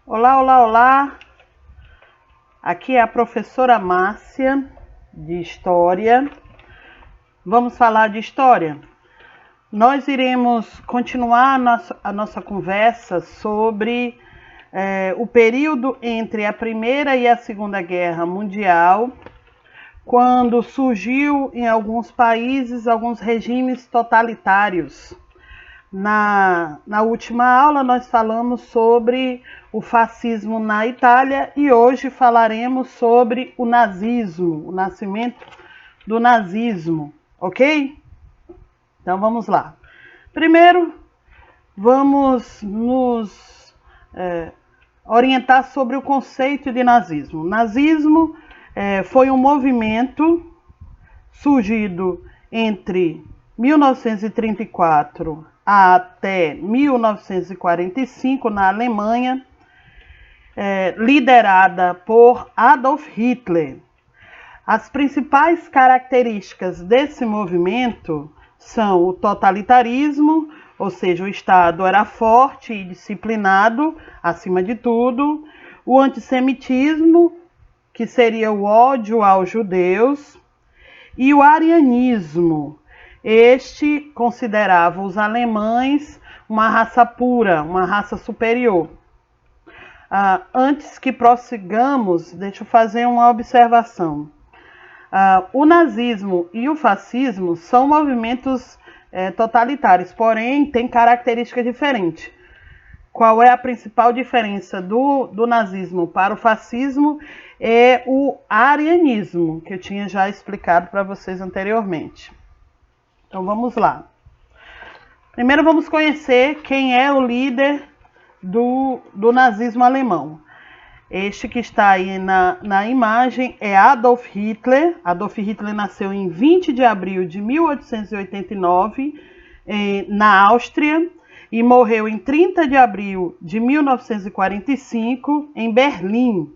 Olá, olá, olá! Aqui é a professora Márcia, de História. Vamos falar de História? Nós iremos continuar a nossa conversa sobre o período entre a Primeira e a Segunda Guerra Mundial, quando surgiu em alguns países alguns regimes totalitários. Na última aula nós falamos sobre o fascismo na Itália e hoje falaremos sobre o nazismo, o nascimento do nazismo, ok? Então vamos lá. Primeiro, vamos nos orientar sobre o conceito de nazismo. Nazismo foi um movimento surgido entre 1934 até 1945 na Alemanha, liderada por Adolf Hitler. As principais características desse movimento são o totalitarismo, ou seja, o Estado era forte e disciplinado, acima de tudo, o antissemitismo, que seria o ódio aos judeus, e o arianismo. Este considerava os alemães uma raça pura, uma raça superior. Antes que prossigamos, deixa eu fazer uma observação. O nazismo e o fascismo são movimentos totalitários, porém têm características diferentes. Qual é a principal diferença do nazismo para o fascismo? É o arianismo, que eu tinha já explicado para vocês anteriormente. Então vamos lá. Primeiro vamos conhecer quem é o líder do nazismo alemão. Este que está aí na imagem é Adolf Hitler. Adolf Hitler nasceu em 20 de abril de 1889 na Áustria e morreu em 30 de abril de 1945 em Berlim.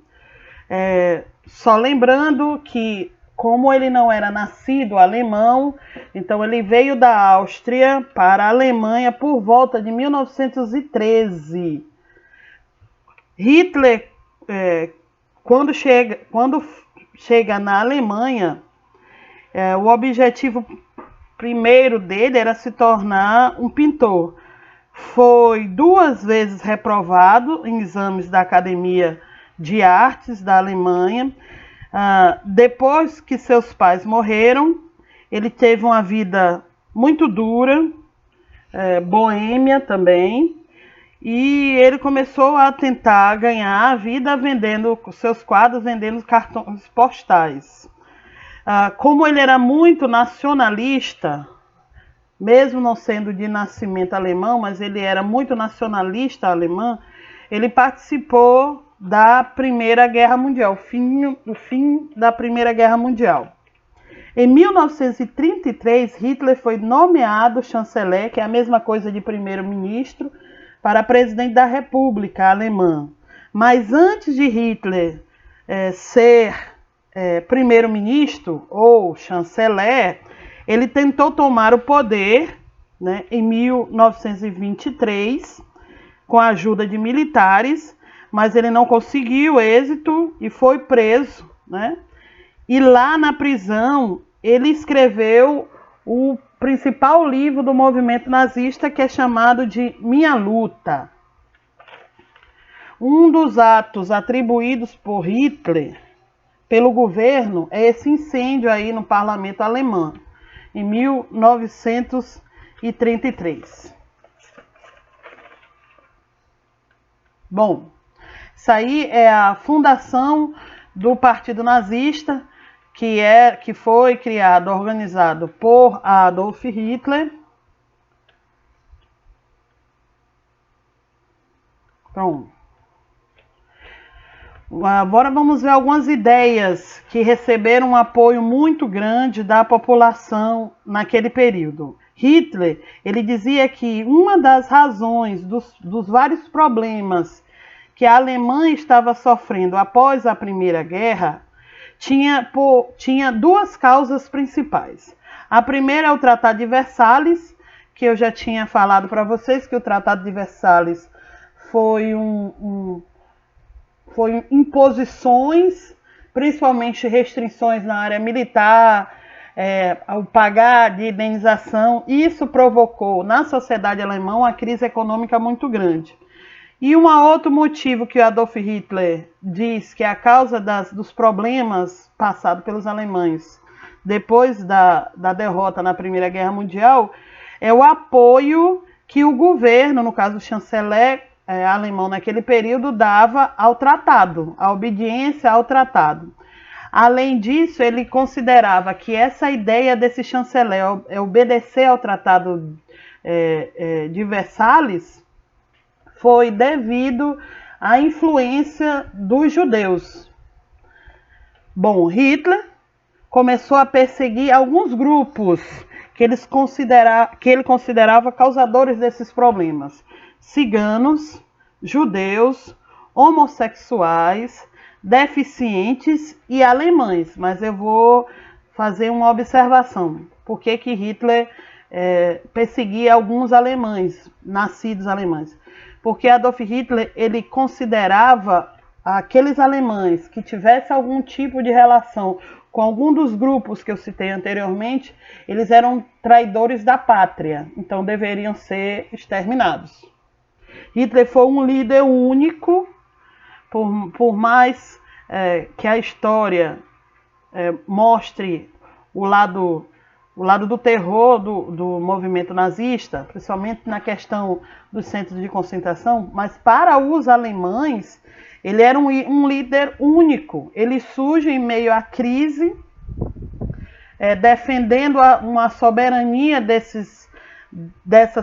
Só lembrando que, como ele não era nascido alemão, então ele veio da Áustria para a Alemanha por volta de 1913. Hitler, quando chega na Alemanha, o objetivo primeiro dele era se tornar um pintor. Foi 2 vezes reprovado em exames da Academia de Artes da Alemanha. Depois que seus pais morreram, ele teve uma vida muito dura, boêmia também, e ele começou a tentar ganhar a vida vendendo seus quadros, vendendo cartões postais. Como ele era muito nacionalista, mesmo não sendo de nascimento alemão, mas ele era muito nacionalista alemão, ele participou da Primeira Guerra Mundial, o fim da Primeira Guerra Mundial. Em 1933, Hitler foi nomeado chanceler, que é a mesma coisa de primeiro-ministro, para presidente da República Alemã. Mas antes de Hitler ser primeiro-ministro ou chanceler, ele tentou tomar o poder, né, em 1923, com a ajuda de militares, mas ele não conseguiu êxito e foi preso, né? E lá na prisão ele escreveu o principal livro do movimento nazista, que é chamado de Minha Luta. Um dos atos atribuídos por Hitler pelo governo é esse incêndio aí no parlamento alemão, em 1933. Bom, isso aí é a fundação do Partido Nazista, que foi criado, organizado por Adolf Hitler. Pronto. Agora vamos ver algumas ideias que receberam um apoio muito grande da população naquele período. Hitler, ele dizia que uma das razões dos vários problemas que a Alemanha estava sofrendo após a Primeira Guerra tinha 2 causas principais. A primeira é o Tratado de Versalhes, que eu já tinha falado para vocês, que o Tratado de Versalhes foi foi imposições, principalmente restrições na área militar, ao pagar de indenização. Isso provocou na sociedade alemã uma crise econômica muito grande. E um outro motivo que o Adolf Hitler diz que é a causa dos problemas passados pelos alemães depois da derrota na Primeira Guerra Mundial é o apoio que o governo, no caso o chanceler alemão naquele período, dava ao tratado, a obediência ao tratado. Além disso, ele considerava que essa ideia desse chanceler obedecer ao tratado de Versalhes foi devido à influência dos judeus. Bom, Hitler começou a perseguir alguns grupos que ele considerava causadores desses problemas: ciganos, judeus, homossexuais, deficientes e alemães. Mas eu vou fazer uma observação. Por que Hitler perseguia alguns alemães, nascidos alemães? Porque Adolf Hitler ele considerava aqueles alemães que tivessem algum tipo de relação com algum dos grupos que eu citei anteriormente, eles eram traidores da pátria, então deveriam ser exterminados. Hitler foi um líder único, por mais que a história mostre o lado do terror do movimento nazista, principalmente na questão dos centros de concentração, mas para os alemães, ele era um líder único. Ele surge em meio à crise, defendendo uma soberania dessas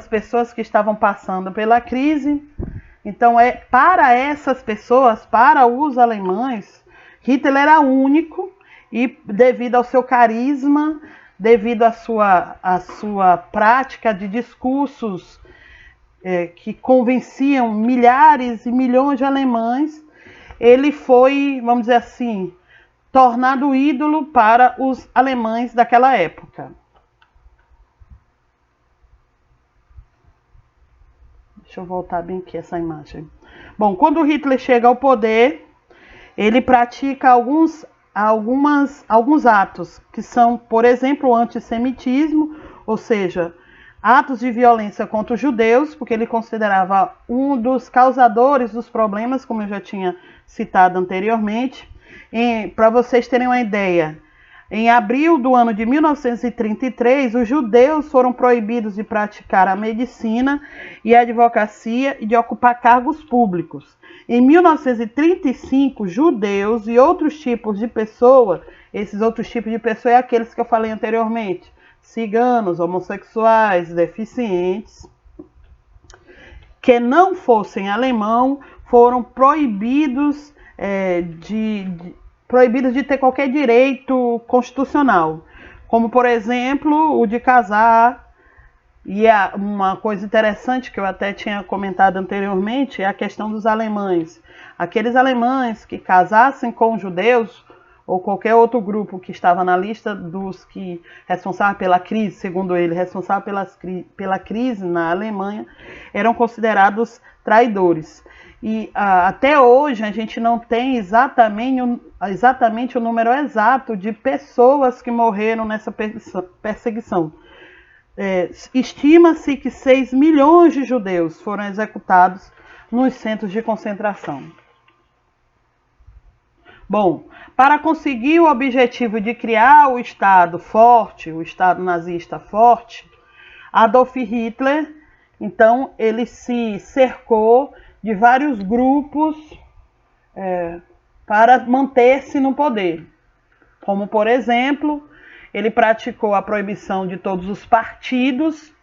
pessoas que estavam passando pela crise. Então, para essas pessoas, para os alemães, Hitler era único e devido ao seu carisma, devido à sua prática de discursos que convenciam milhares e milhões de alemães, ele foi, vamos dizer assim, tornado ídolo para os alemães daquela época. Deixa eu voltar bem aqui essa imagem. Bom, quando Hitler chega ao poder, ele pratica alguns atos que são, por exemplo, o antissemitismo, ou seja, atos de violência contra os judeus, porque ele considerava um dos causadores dos problemas, como eu já tinha citado anteriormente. Para vocês terem uma ideia, em abril do ano de 1933, os judeus foram proibidos de praticar a medicina e a advocacia e de ocupar cargos públicos. Em 1935, judeus e outros tipos de pessoa, esses outros tipos de pessoa é aqueles que eu falei anteriormente, ciganos, homossexuais, deficientes, que não fossem alemão, foram proibidos de ter qualquer direito constitucional, como, por exemplo, o de casar. E uma coisa interessante que eu até tinha comentado anteriormente é a questão dos alemães. Aqueles alemães que casassem com judeus ou qualquer outro grupo que estava na lista dos que responsáveis pela crise, segundo ele, responsável pela crise na Alemanha, eram considerados traidores. E até hoje a gente não tem exatamente o número exato de pessoas que morreram nessa perseguição. Estima-se que 6 milhões de judeus foram executados nos centros de concentração. Bom, para conseguir o objetivo de criar o Estado forte, o Estado nazista forte, Adolf Hitler, então, ele se cercou de vários grupos para manter-se no poder. Como, por exemplo, ele praticou a proibição de todos os partidos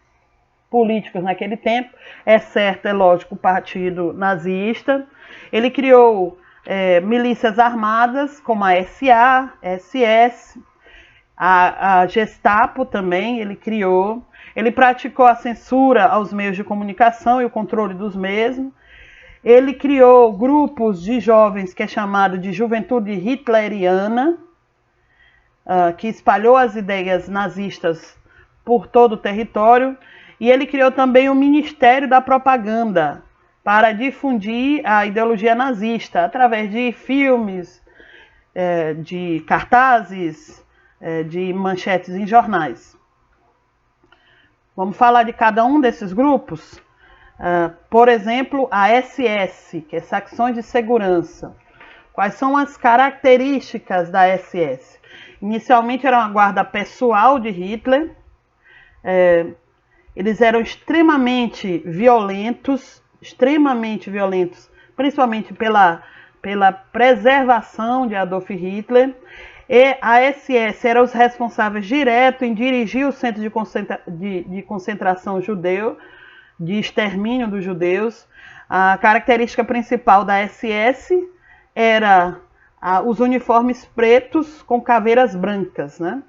políticos naquele tempo, exceto, é lógico, o partido nazista. Ele criou milícias armadas, como a SA, SS, a Gestapo também ele criou. Ele praticou a censura aos meios de comunicação e o controle dos mesmos. Ele criou grupos de jovens que é chamado de Juventude Hitleriana, que espalhou as ideias nazistas por todo o território. E ele criou também o Ministério da Propaganda, para difundir a ideologia nazista através de filmes, de cartazes, de manchetes em jornais. Vamos falar de cada um desses grupos? Por exemplo, a SS, que é Secções de Segurança. Quais são as características da SS? Inicialmente era uma guarda pessoal de Hitler. Eles eram extremamente violentos, principalmente pela preservação de Adolf Hitler. E a SS era os responsáveis diretos em dirigir o centro de concentração judeu, de extermínio dos judeus. A característica principal da SS era os uniformes pretos com caveiras brancas, né?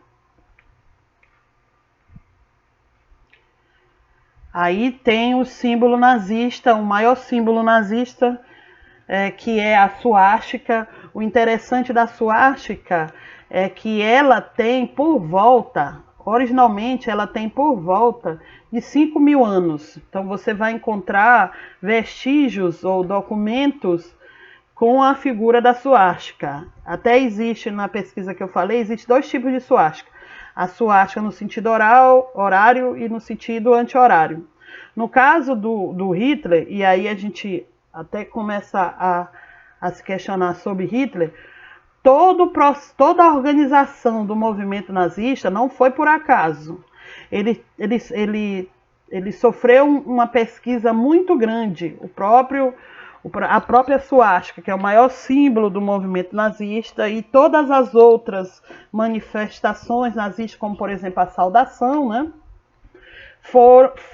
Aí tem o símbolo nazista, o maior símbolo nazista, que é a suástica. O interessante da suástica é que ela tem por volta, originalmente ela tem por volta de 5.000 anos. Então você vai encontrar vestígios ou documentos com a figura da suástica. Até existe, na pesquisa que eu falei, existe 2 tipos de suástica. A suástica no sentido horário e no sentido anti-horário. No caso do Hitler, e aí a gente até começa a se questionar sobre Hitler, toda a organização do movimento nazista não foi por acaso. Ele sofreu uma pesquisa muito grande. A própria suástica, que é o maior símbolo do movimento nazista, e todas as outras manifestações nazistas, como por exemplo a saudação, né,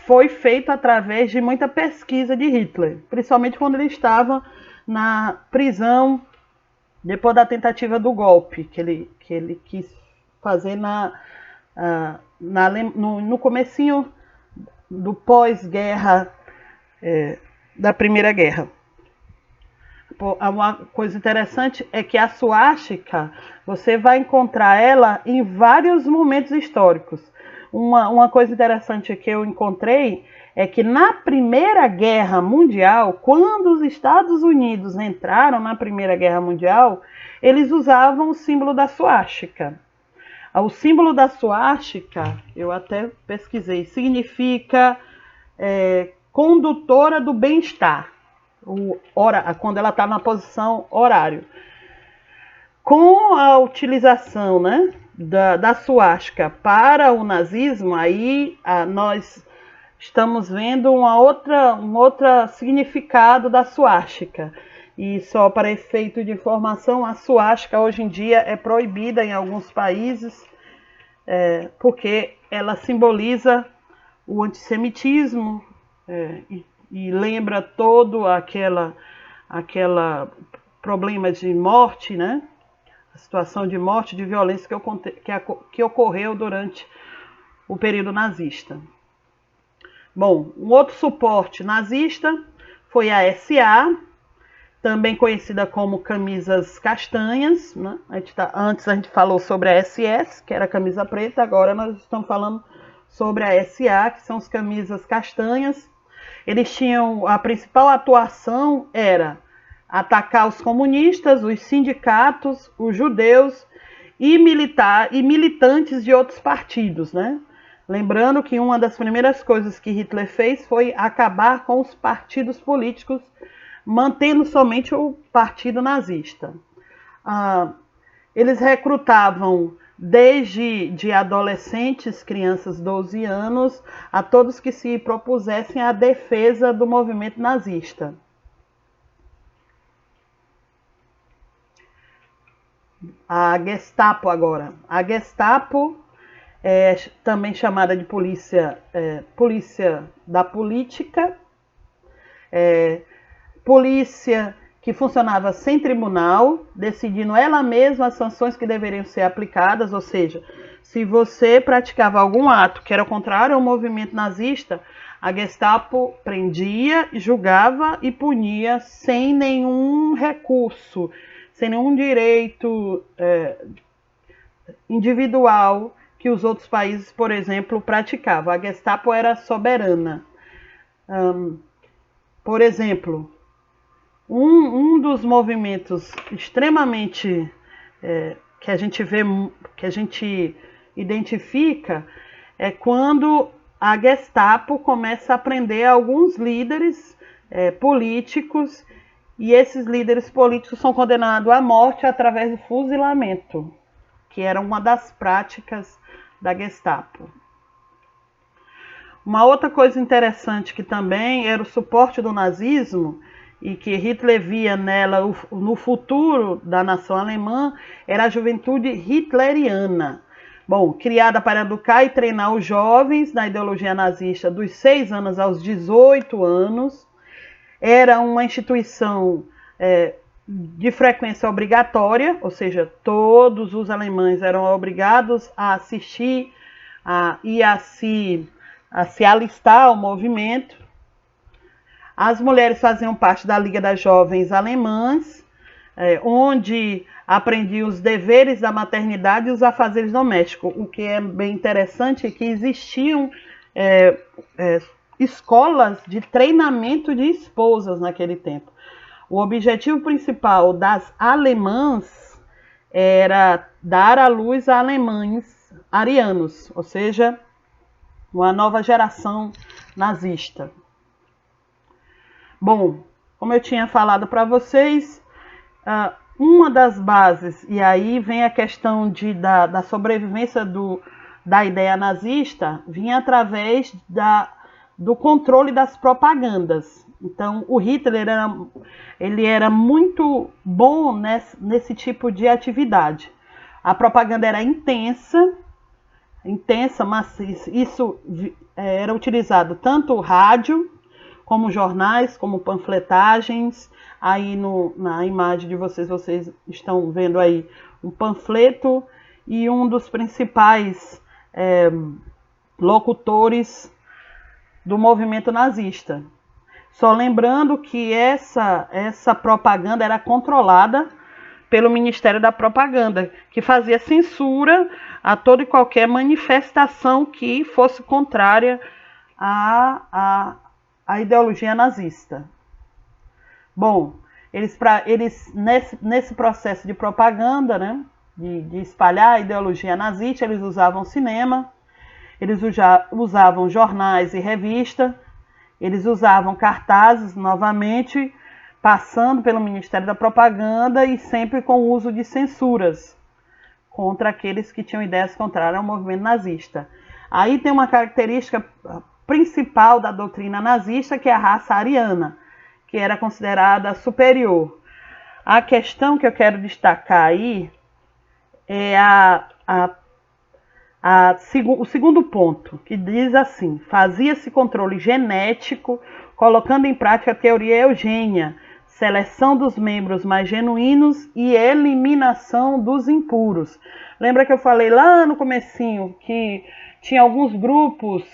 foi feito através de muita pesquisa de Hitler, principalmente quando ele estava na prisão depois da tentativa do golpe que ele quis fazer no comecinho do pós-guerra, da Primeira Guerra. Uma coisa interessante é que a suástica, você vai encontrar ela em vários momentos históricos. Uma coisa interessante que eu encontrei é que na Primeira Guerra Mundial, quando os Estados Unidos entraram na Primeira Guerra Mundial, eles usavam o símbolo da suástica. O símbolo da suástica, eu até pesquisei, significa condutora do bem-estar. Quando ela está na posição horário. Com a utilização, né, da suástica para o nazismo, aí nós estamos vendo um outro significado da suástica. E só para efeito de informação, a suástica hoje em dia é proibida em alguns países, porque ela simboliza o antissemitismo, e lembra todo aquela problema de morte, né? A situação de morte, de violência que ocorreu durante o período nazista. Bom, um outro suporte nazista foi a SA, também conhecida como camisas castanhas, né? Antes a gente falou sobre a SS, que era a camisa preta, agora nós estamos falando sobre a SA, que são as camisas castanhas. Eles tinham, a principal atuação era atacar os comunistas, os sindicatos, os judeus e militantes de outros partidos, né? Lembrando que uma das primeiras coisas que Hitler fez foi acabar com os partidos políticos, mantendo somente o partido nazista. Eles recrutavam desde adolescentes, crianças, 12 anos, a todos que se propusessem à defesa do movimento nazista. A Gestapo agora. A Gestapo é também chamada de polícia da política, polícia que funcionava sem tribunal, decidindo ela mesma as sanções que deveriam ser aplicadas, ou seja, se você praticava algum ato que era contrário ao movimento nazista, a Gestapo prendia, julgava e punia sem nenhum recurso, sem nenhum direito individual que os outros países, por exemplo, praticavam. A Gestapo era soberana. por exemplo, um dos movimentos extremamente que a gente vê, que a gente identifica, é quando a Gestapo começa a prender alguns líderes políticos, e esses líderes políticos são condenados à morte através do fuzilamento, que era uma das práticas da Gestapo. Uma outra coisa interessante que também era o suporte do nazismo, e que Hitler via nela no futuro da nação alemã, era a juventude hitleriana. Bom, criada para educar e treinar os jovens na ideologia nazista dos 6 anos aos 18 anos, era uma instituição de frequência obrigatória, ou seja, todos os alemães eram obrigados a assistir e a se alistar ao movimento. As mulheres faziam parte da Liga das Jovens Alemãs, onde aprendiam os deveres da maternidade e os afazeres domésticos. O que é bem interessante é que existiam escolas de treinamento de esposas naquele tempo. O objetivo principal das alemãs era dar à luz a alemães arianos, ou seja, uma nova geração nazista. Bom, como eu tinha falado para vocês, uma das bases, e aí vem a questão da sobrevivência da ideia nazista, vinha através do controle das propagandas. Então, o Hitler ele era muito bom nesse tipo de atividade. A propaganda era intensa, mas isso era utilizado tanto o rádio, como jornais, como panfletagens. Aí na imagem de vocês estão vendo aí um panfleto e um dos principais locutores do movimento nazista. Só lembrando que essa propaganda era controlada pelo Ministério da Propaganda, que fazia censura a toda e qualquer manifestação que fosse contrária a ideologia nazista. Bom, eles nesse processo de propaganda, né, de espalhar a ideologia nazista, eles usavam cinema, eles usavam jornais e revistas, eles usavam cartazes novamente, passando pelo Ministério da Propaganda e sempre com o uso de censuras contra aqueles que tinham ideias contrárias ao movimento nazista. Aí tem uma característica principal da doutrina nazista, que é a raça ariana, que era considerada superior. A questão que eu quero destacar aí é o segundo ponto, que diz assim: fazia-se controle genético, colocando em prática a teoria eugênia, seleção dos membros mais genuínos e eliminação dos impuros. Lembra que eu falei lá no comecinho que tinha alguns grupos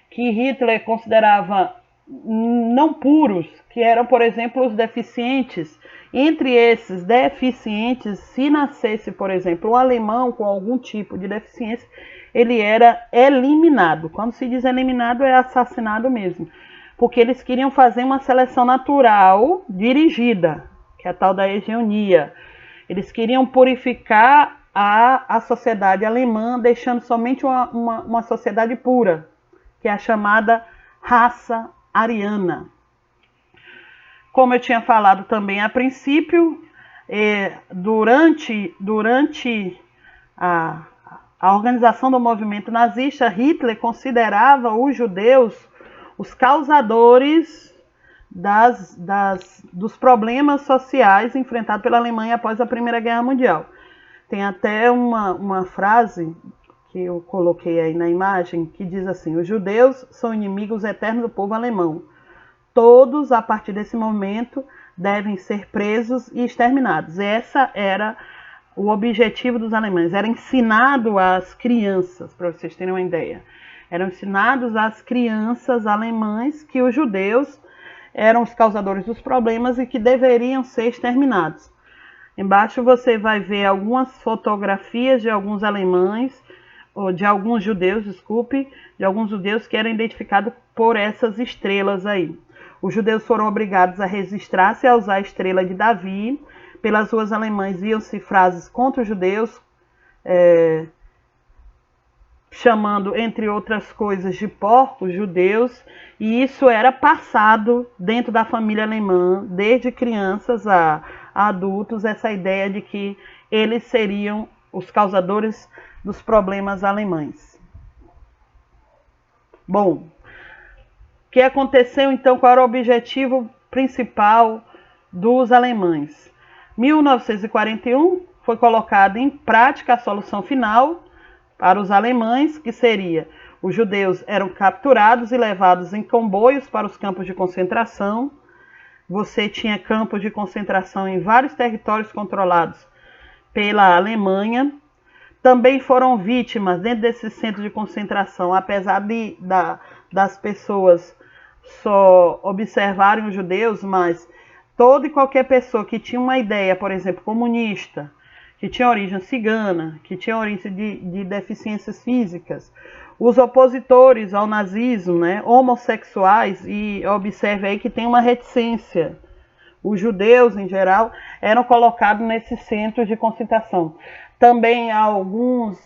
que Hitler considerava não puros, que eram, por exemplo, os deficientes. Entre esses deficientes, se nascesse, por exemplo, um alemão com algum tipo de deficiência, ele era eliminado. Quando se diz eliminado, é assassinado mesmo. Porque eles queriam fazer uma seleção natural dirigida, que é a tal da eugenia. Eles queriam purificar a sociedade alemã, deixando somente uma sociedade pura, que é a chamada raça ariana. Como eu tinha falado também a princípio, durante a organização do movimento nazista, Hitler considerava os judeus os causadores dos problemas sociais enfrentados pela Alemanha após a Primeira Guerra Mundial. Tem até uma frase que eu coloquei aí na imagem, que diz assim: os judeus são inimigos eternos do povo alemão. Todos, a partir desse momento, devem ser presos e exterminados. Essa era o objetivo dos alemães. Era ensinado às crianças, para vocês terem uma ideia. Eram ensinados às crianças alemãs que os judeus eram os causadores dos problemas e que deveriam ser exterminados. Embaixo você vai ver algumas fotografias de alguns alemães, ou de alguns judeus, de alguns judeus que eram identificados por essas estrelas aí. Os judeus foram obrigados a registrar-se e a usar a estrela de Davi. Pelas ruas alemãs viam-se frases contra os judeus, chamando, entre outras coisas, de porcos judeus, e isso era passado dentro da família alemã, desde crianças a adultos, essa ideia de que eles seriam os causadores dos problemas alemães. Bom, o que aconteceu então? Qual era o objetivo principal dos alemães? 1941 foi colocada em prática a solução final para os alemães, que seria: os judeus eram capturados e levados em comboios para os campos de concentração. Você tinha campos de concentração em vários territórios controlados pela Alemanha. Também foram vítimas dentro desses centros de concentração, apesar das pessoas só observarem os judeus, mas toda e qualquer pessoa que tinha uma ideia, por exemplo, comunista, que tinha origem cigana, que tinha origem de deficiências físicas, os opositores ao nazismo, né, homossexuais, e observe aí que tem uma reticência. Os judeus, em geral, eram colocados nesses centros de concentração. Também alguns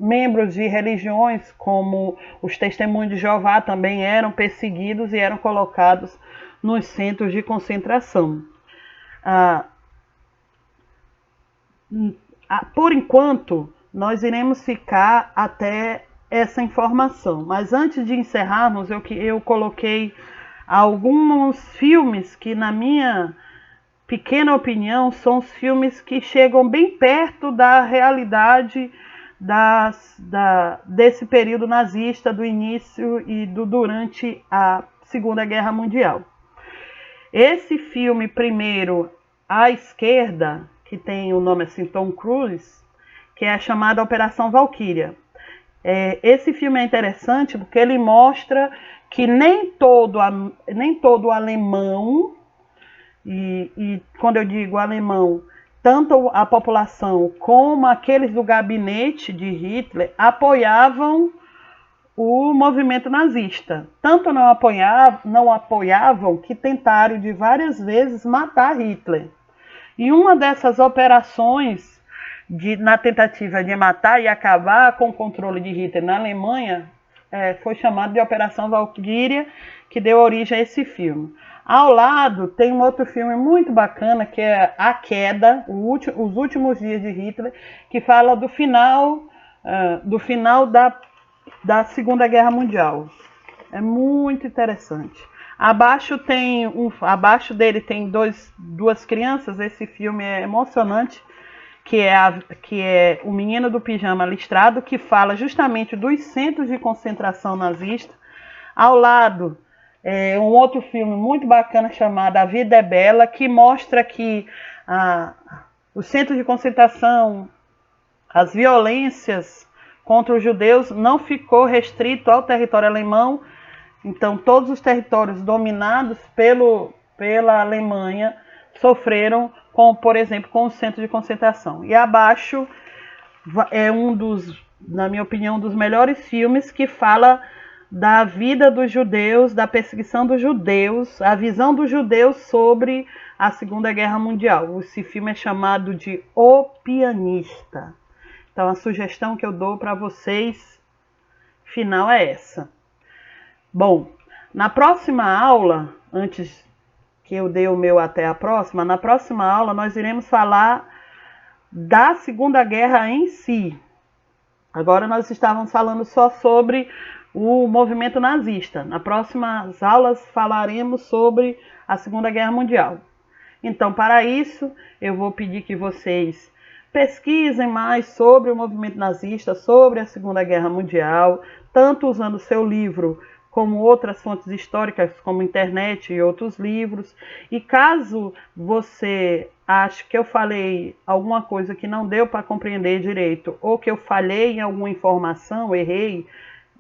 membros de religiões, como os Testemunhos de Jeová, também eram perseguidos e eram colocados nos centros de concentração. Por enquanto, nós iremos ficar até essa informação. Mas antes de encerrarmos, eu coloquei alguns filmes que, na minha pequena opinião, são os filmes que chegam bem perto da realidade desse período nazista, do início e durante a Segunda Guerra Mundial. Esse filme, primeiro, à esquerda, que tem o nome assim, Tom Cruise, que é a chamada Operação Valkyria. Esse filme é interessante porque ele mostra que nem todo alemão, e quando eu digo alemão, tanto a população como aqueles do gabinete de Hitler apoiavam o movimento nazista. Tanto não apoiavam que tentaram de várias vezes matar Hitler. E uma dessas operações, na tentativa de matar e acabar com o controle de Hitler na Alemanha, foi chamada de Operação Valkyria, que deu origem a esse filme. Ao lado tem um outro filme muito bacana, que é A Queda, Os Últimos Dias de Hitler, que fala do final da Segunda Guerra Mundial. É muito interessante. Abaixo dele tem duas crianças. Esse filme é emocionante, que é O Menino do Pijama Listrado, que fala justamente dos centros de concentração nazista. Ao lado, um outro filme muito bacana chamado A Vida é Bela, que mostra que os centros de concentração, as violências contra os judeus não ficou restrito ao território alemão. Então, todos os territórios dominados pela Alemanha sofreram, por exemplo, com o centro de concentração. E abaixo é na minha opinião, um dos melhores filmes, que fala da vida dos judeus, da perseguição dos judeus, a visão dos judeus sobre a Segunda Guerra Mundial. Esse filme é chamado de O Pianista. Então, a sugestão que eu dou para vocês, final, é essa. Bom, na próxima aula, antes que eu dê o meu até a próxima, na próxima aula nós iremos falar da Segunda Guerra em si. Agora nós estávamos falando só sobre o movimento nazista. Nas próximas aulas falaremos sobre a Segunda Guerra Mundial. Então, para isso, eu vou pedir que vocês pesquisem mais sobre o movimento nazista, sobre a Segunda Guerra Mundial, tanto usando o seu livro como outras fontes históricas, como internet e outros livros. E caso você ache que eu falei alguma coisa que não deu para compreender direito, ou que eu falhei em alguma informação, errei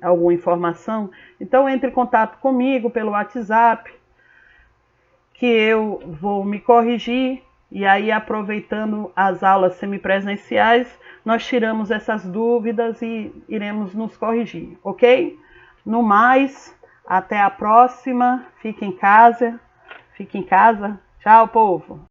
alguma informação, então entre em contato comigo pelo WhatsApp, que eu vou me corrigir. E aí, aproveitando as aulas semipresenciais, nós tiramos essas dúvidas e iremos nos corrigir, ok? No mais, Até a próxima. Fique em casa. Fique em casa. Tchau, povo.